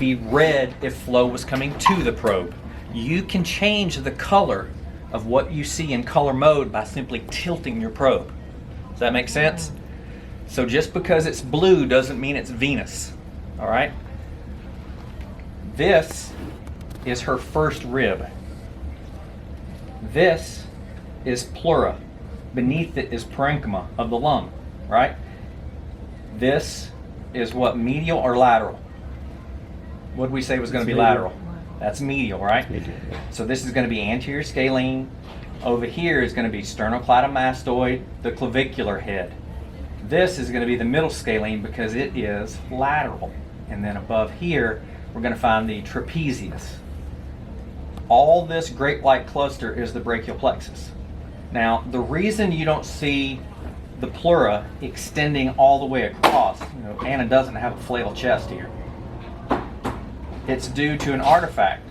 be red if flow was coming to the probe. You can change the color of what you see in color mode by simply tilting your probe. Does that make sense? So just because it's blue doesn't mean it's venous. All right? This is her first rib. This is pleura. Beneath it is parenchyma of the lung, right? This is what, medial or lateral? What did we say was going to be lateral? That's medial, right? Medial. So this is going to be anterior scalene. Over here is going to be sternocleidomastoid, the clavicular head. This is going to be the middle scalene because it is lateral. And then above here, we're going to find the trapezius. All this grape-like cluster is the brachial plexus. Now, the reason you don't see the pleura extending all the way across, Anna doesn't have a flail chest here. It's due to an artifact.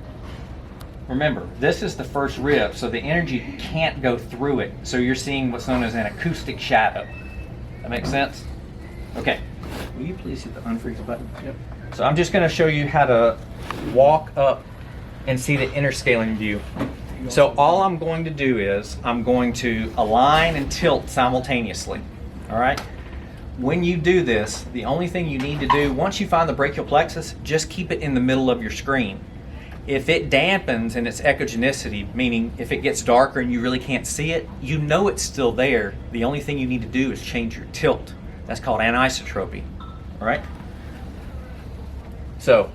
Remember, this is the first rib, so the energy can't go through it. So you're seeing what's known as an acoustic shadow. That makes sense? Okay. Will you please hit the unfreeze button? Yep. So I'm just going to show you how to walk up and see the interscaling view. So all I'm going to do is I'm going to align and tilt simultaneously. All right? When you do this, the only thing you need to do, once you find the brachial plexus, just keep it in the middle of your screen. If it dampens in its echogenicity, meaning if it gets darker and you really can't see it, you know it's still there. The only thing you need to do is change your tilt. That's called anisotropy. All right? So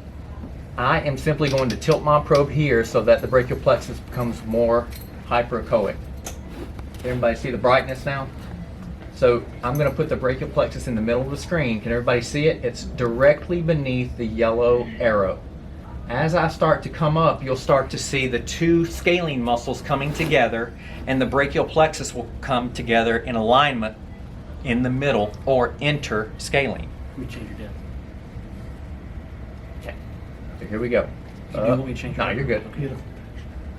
I am simply going to tilt my probe here so that the brachial plexus becomes more hyperechoic. Everybody see the brightness now? So I'm going to put the brachial plexus in the middle of the screen. Can everybody see it? It's directly beneath the yellow arrow. As I start to come up, you'll start to see the two scalene muscles coming together, and the brachial plexus will come together in alignment in the middle, or interscalene. Let me change your depth. Okay, so here we go. You want me to change no, your you're good. Okay.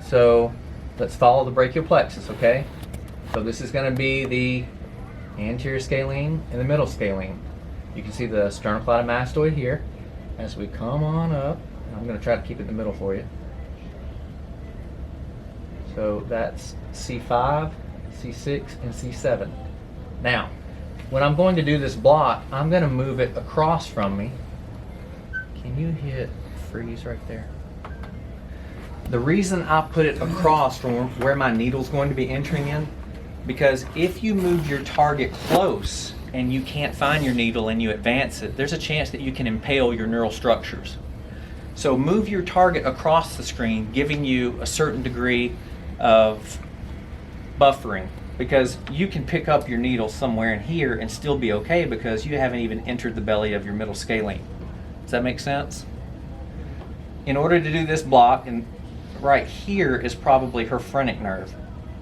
So let's follow the brachial plexus, okay? So this is going to be the anterior scalene and the middle scalene. You can see the sternocleidomastoid here. As we come on up, I'm going to try to keep it in the middle for you. So that's C5, C6, and C7. Now, when I'm going to do this block, I'm going to move it across from me. Can you hit freeze right there? The reason I put it across from where my needle's going to be entering in, because if you move your target close and you can't find your needle and you advance it, there's a chance that you can impale your neural structures. So move your target across the screen, giving you a certain degree of buffering, because you can pick up your needle somewhere in here and still be okay because you haven't even entered the belly of your middle scalene. Does that make sense? In order to do this block, and right here is probably her phrenic nerve.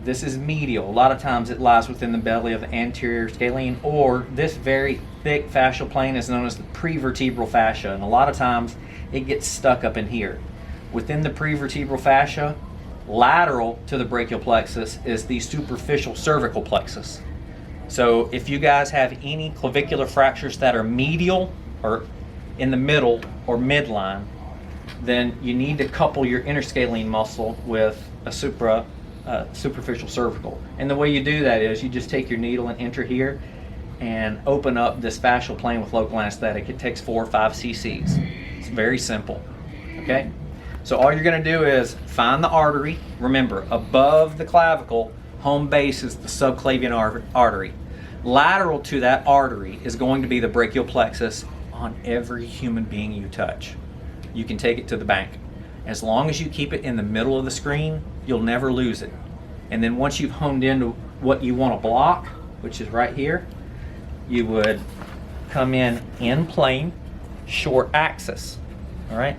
This is medial. A lot of times it lies within the belly of the anterior scalene, or this very thick fascial plane is known as the prevertebral fascia, and a lot of times it gets stuck up in here. Within the prevertebral fascia, lateral to the brachial plexus is the superficial cervical plexus. So if you guys have any clavicular fractures that are medial or in the middle or midline, then you need to couple your interscalene muscle with a superficial cervical. And the way you do that is you just take your needle and enter here and open up this fascial plane with local anesthetic. It takes 4 or 5 cc's. It's very simple, okay? So all you're gonna do is find the artery. Remember, above the clavicle, home base is the subclavian artery. Lateral to that artery is going to be the brachial plexus on every human being you touch. You can take it to the bank. As long as you keep it in the middle of the screen, you'll never lose it. And then once you've honed into what you want to block, which is right here, you would come in plane, short axis. All right?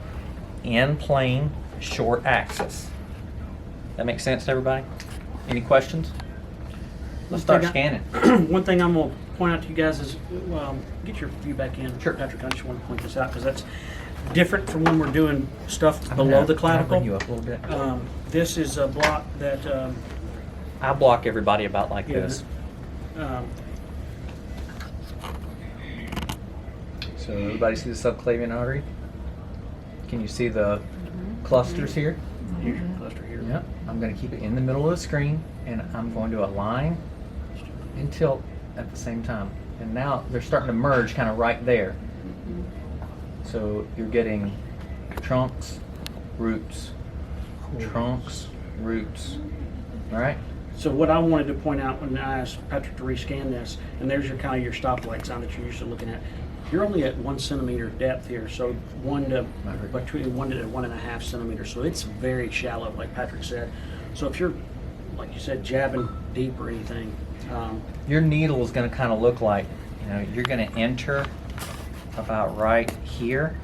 In plane, short axis. That makes sense to everybody? Any questions? Let's start scanning. One thing I'm going to point out to you guys is, get your view back in. Sure. Patrick, I just want to point this out because that's different from when we're doing stuff below the clavicle. Bring you up a little bit. This is a block that... I block everybody about like this. So everybody see the subclavian artery? Can you see the clusters here? Here's your cluster here. Yep. I'm going to keep it in the middle of the screen, and I'm going to align and tilt at the same time. And now they're starting to merge kind of right there. So you're getting trunks, roots, trunks, roots. All right? So what I wanted to point out when I asked Patrick to rescan this, and there's your kind of your stoplight sign that you're used to looking at. You're only at 1 centimeter depth here, so between 1 to 1.5 centimeters. So it's very shallow, like Patrick said. So if you're, like you said, jabbing deep or anything, Your needle is going to kind of look like, you're going to enter about right here,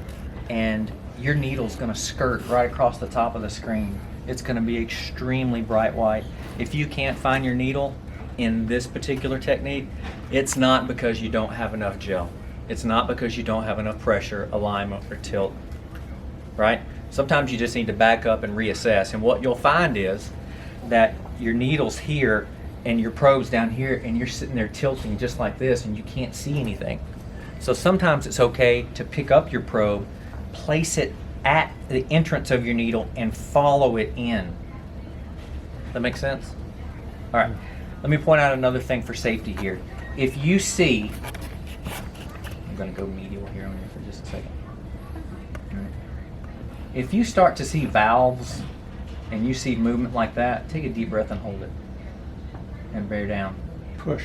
and your needle is going to skirt right across the top of the screen. It's going to be extremely bright white. If you can't find your needle in this particular technique, it's not because you don't have enough gel. It's not because you don't have enough pressure, alignment, or tilt, right? Sometimes you just need to back up and reassess. And what you'll find is that your needle's here and your probe's down here, and you're sitting there tilting just like this, and you can't see anything. So sometimes it's okay to pick up your probe, place it at the entrance of your needle, and follow it in. That make sense? All right, let me point out another thing for safety here. If you see, I'm gonna go medial here on you for just a second. All right. If you start to see valves and you see movement like that, take a deep breath and hold it. And bear down. Push.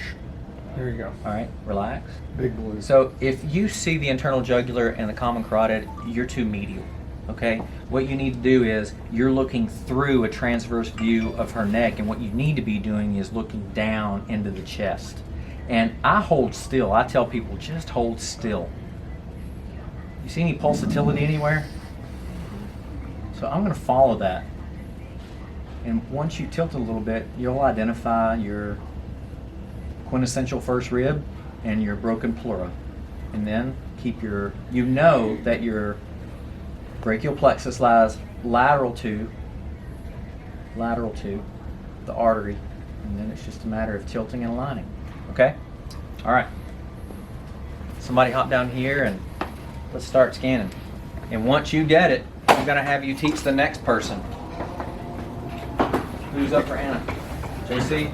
There you go. All right, relax. Big blue. So if you see the internal jugular and the common carotid, you're too medial, okay? What you need to do is you're looking through a transverse view of her neck, and what you need to be doing is looking down into the chest. And I hold still. I tell people, just hold still. You see any pulsatility anywhere? So I'm gonna follow that. And once you tilt a little bit, you'll identify your quintessential first rib and your broken pleura. And then keep your, that your brachial plexus lies lateral to the artery. And then it's just a matter of tilting and aligning. Okay? All right. Somebody hop down here and let's start scanning. And once you get it, I'm gonna have you teach the next person. Who's up for Anna? JC?